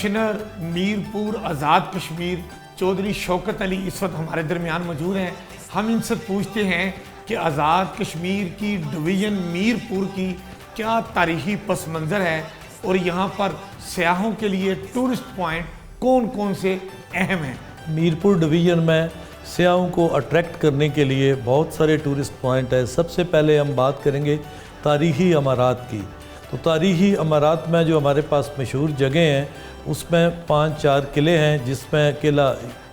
Commissioner Mirpur Azad Kashmir Chaudhary Shaukat Ali इस वक्त हमारे दरमियान मौजूद हैं। हम इनसे पूछते हैं कि आज़ाद कश्मीर की डिवीज़न मीरपुर की क्या तारीख़ी पस मंज़र है और यहाँ पर सयाहों के लिए टूरिस्ट पॉइंट कौन कौन से अहम हैं। मीरपुर डिवीज़न में सयाहों को अट्रैक्ट करने के लिए बहुत सारे टूरिस्ट पॉइंट हैं। सबसे पहले हम बात करेंगे तारीख़ी अमारात की। तो तारीख़ी अमारात में जो हमारे पास मशहूर जगह हैं उसमें 5-4 किले हैं, जिसमें किला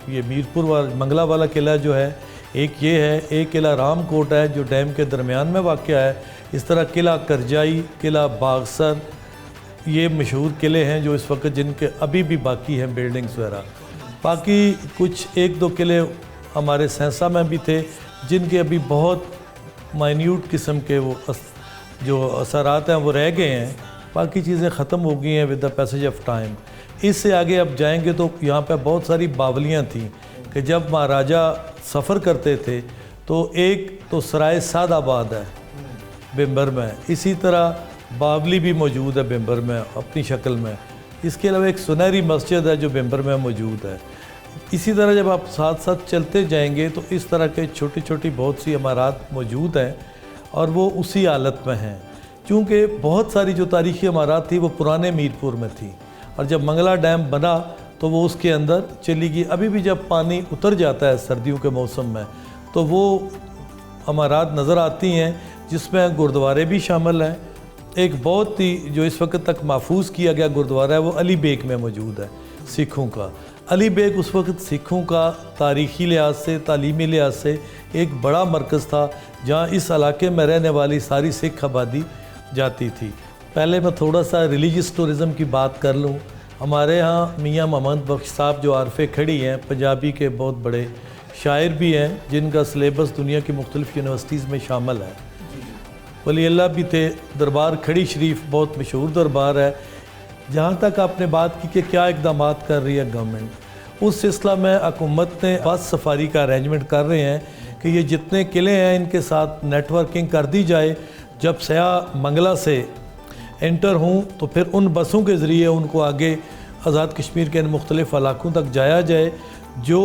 ये मीरपुर वाला मंगला वाला किला जो है, एक ये है, एक किला रामकोट है जो डैम के दरमियान में वाक़या है। इस तरह किला करजाई, किला बागसर, ये मशहूर किले हैं जो इस वक्त जिनके अभी भी बाकी हैं बिल्डिंग्स वगैरह। बाकी कुछ 1-2 किले हमारे सहसा में भी थे जिनके अभी बहुत माइन्यूट किस्म के वो जो असरात हैं वो रह गए हैं। बाकी चीज़ें ख़त्म हो गई हैं with the passage of time. इससे आगे अब जाएंगे तो यहाँ पे बहुत सारी बावलियाँ थीं कि जब महाराजा सफ़र करते थे तो एक तो सराय सादाबाद है बिम्बर में, इसी तरह बावली भी मौजूद है बिम्बर में अपनी शक्ल में। इसके अलावा एक सुनहरी मस्जिद है जो बिम्बर में मौजूद है। इसी तरह जब आप साथ साथ चलते जाएंगे तो इस तरह के छोटी छोटी बहुत सी इमारत मौजूद हैं और वो उसी हालत में हैं, क्योंकि बहुत सारी जो तारीख़ी इमारत थी वो पुराने मीरपुर में थी और जब मंगला डैम बना तो वो उसके अंदर चली गई। अभी भी जब पानी उतर जाता है सर्दियों के मौसम में तो वो इमारत नज़र आती हैं, जिसमें गुरुद्वारे भी शामिल हैं। एक बहुत ही जो इस वक्त तक महफूज किया गया गुरुद्वारा है वो अली बेग में मौजूद है सिखों का। अली बेग उस वक्त सिखों का तारीख़ी लिहाज से, तालीमी लिहाज से एक बड़ा मरकज़ था जहाँ इस इलाके में रहने वाली सारी सिख आबादी जाती थी। पहले मैं थोड़ा सा रिलीजियस टूरिज़म की बात कर लूँ। हमारे यहाँ मियाँ मोहम्मद बख्श साहब जो आरफ़े खड़ी हैं, पंजाबी के बहुत बड़े शायर भी हैं जिनका सिलेबस दुनिया की मुख्तलिफ़ यूनिवर्सिटीज़ में शामिल है। वली अल्लाह भी थे। दरबार खड़ी शरीफ बहुत मशहूर दरबार है। जहाँ तक आपने बात की कि क्या इकदाम कर रही है गवर्नमेंट, उस सिलसिला में हुकूमत ने बस सफारी का अरेंजमेंट कर रहे हैं कि ये जितने किले हैं इनके साथ नेटवर्किंग कर दी जाए। जब सयाह मंगला से एंटर हों तो फिर उन बसों के ज़रिए उनको आगे आज़ाद कश्मीर के इन मुख्तलिफ़ इलाकों तक जाया जाए। जो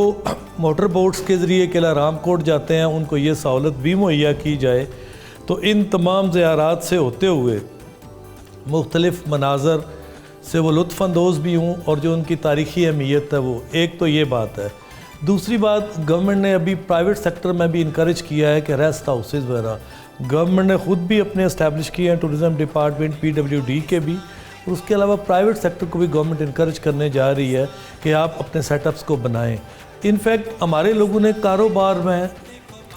मोटर बोट्स के ज़रिए किला रामकोट जाते हैं उनको ये सहूलत भी मुहैया की जाए। तो इन तमाम ज़ियारात से होते हुए मुख्तलिफ़ मनाज़र से वो लुत्फ़अंदोज़ भी हों और जो उनकी तारीख़ी अहमियत है वो एक तो ये बात है। दूसरी बात, गवर्नमेंट ने अभी प्राइवेट सेक्टर में भी इनकरेज किया है कि रेस्ट हाउसेज़ वगैरह गवर्नमेंट ने ख़ुद भी अपने इस्टेब्लिश किए हैं, टूरिज़म डिपार्टमेंट PWD के भी। और उसके अलावा प्राइवेट सेक्टर को भी गवर्नमेंट इनकरेज करने जा रही है कि आप अपने सेटअप्स को बनाएं। इनफैक्ट हमारे लोगों ने कारोबार में,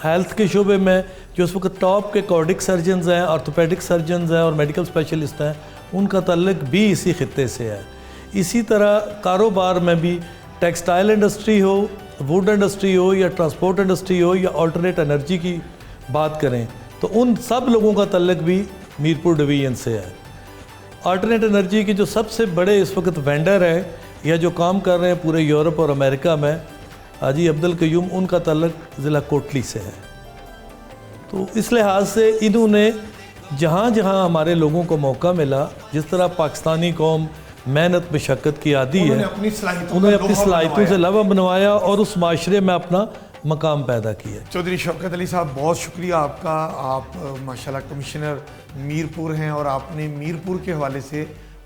हेल्थ के शोबे में जो उस वक्त टॉप के कार्डिक सर्जन्स हैं, ऑर्थोपेडिक सर्जन्स हैं और मेडिकल स्पेशलिस्ट हैं, उनका तल्लुक भी इसी खित्ते से है। इसी तरह कारोबार में भी टेक्सटाइल इंडस्ट्री हो, वुड इंडस्ट्री हो या ट्रांसपोर्ट इंडस्ट्री हो या अल्टरनेट एनर्जी की बात करें तो उन सब लोगों का तल्लुक भी मीरपुर डिवीज़न से है। अल्टरनेट एनर्जी के जो सबसे बड़े इस वक्त वेंडर हैं या जो काम कर रहे हैं पूरे यूरोप और अमेरिका में, हाजी अब्दुल कयूम, उनका तल्लुक ज़िला कोटली से है। तो इस लिहाज से इन्होंने जहाँ जहाँ हमारे लोगों को मौका मिला, जिस तरह पाकिस्तानी कौम मेहनत मशक्क़त की आदी है, उन्होंने अपनी सलाहियतों से लवा बनवाया और उस माशरे में अपना मकाम पैदा किया। चौधरी शौकत अली साहब, बहुत शुक्रिया आपका। आप माशाल्लाह कमिश्नर मीरपुर हैं और आपने मीरपुर के हवाले से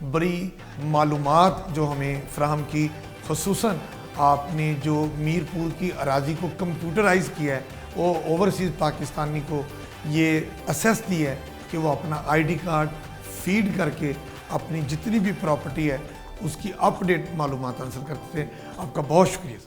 बड़ी मालूमात जो हमें फ़राहम की। ख़ुसूसन आपने जो मीरपुर की अराज़ी को कंप्यूटराइज़ किया है, वो ओवरसीज़ पाकिस्तानी को ये असेस दी है कि वो अपना ID कार्ड फीड करके अपनी जितनी भी प्रॉपर्टी है उसकी अपडेट मालूमात हासिल करते थे। आपका बहुत शुक्रिया।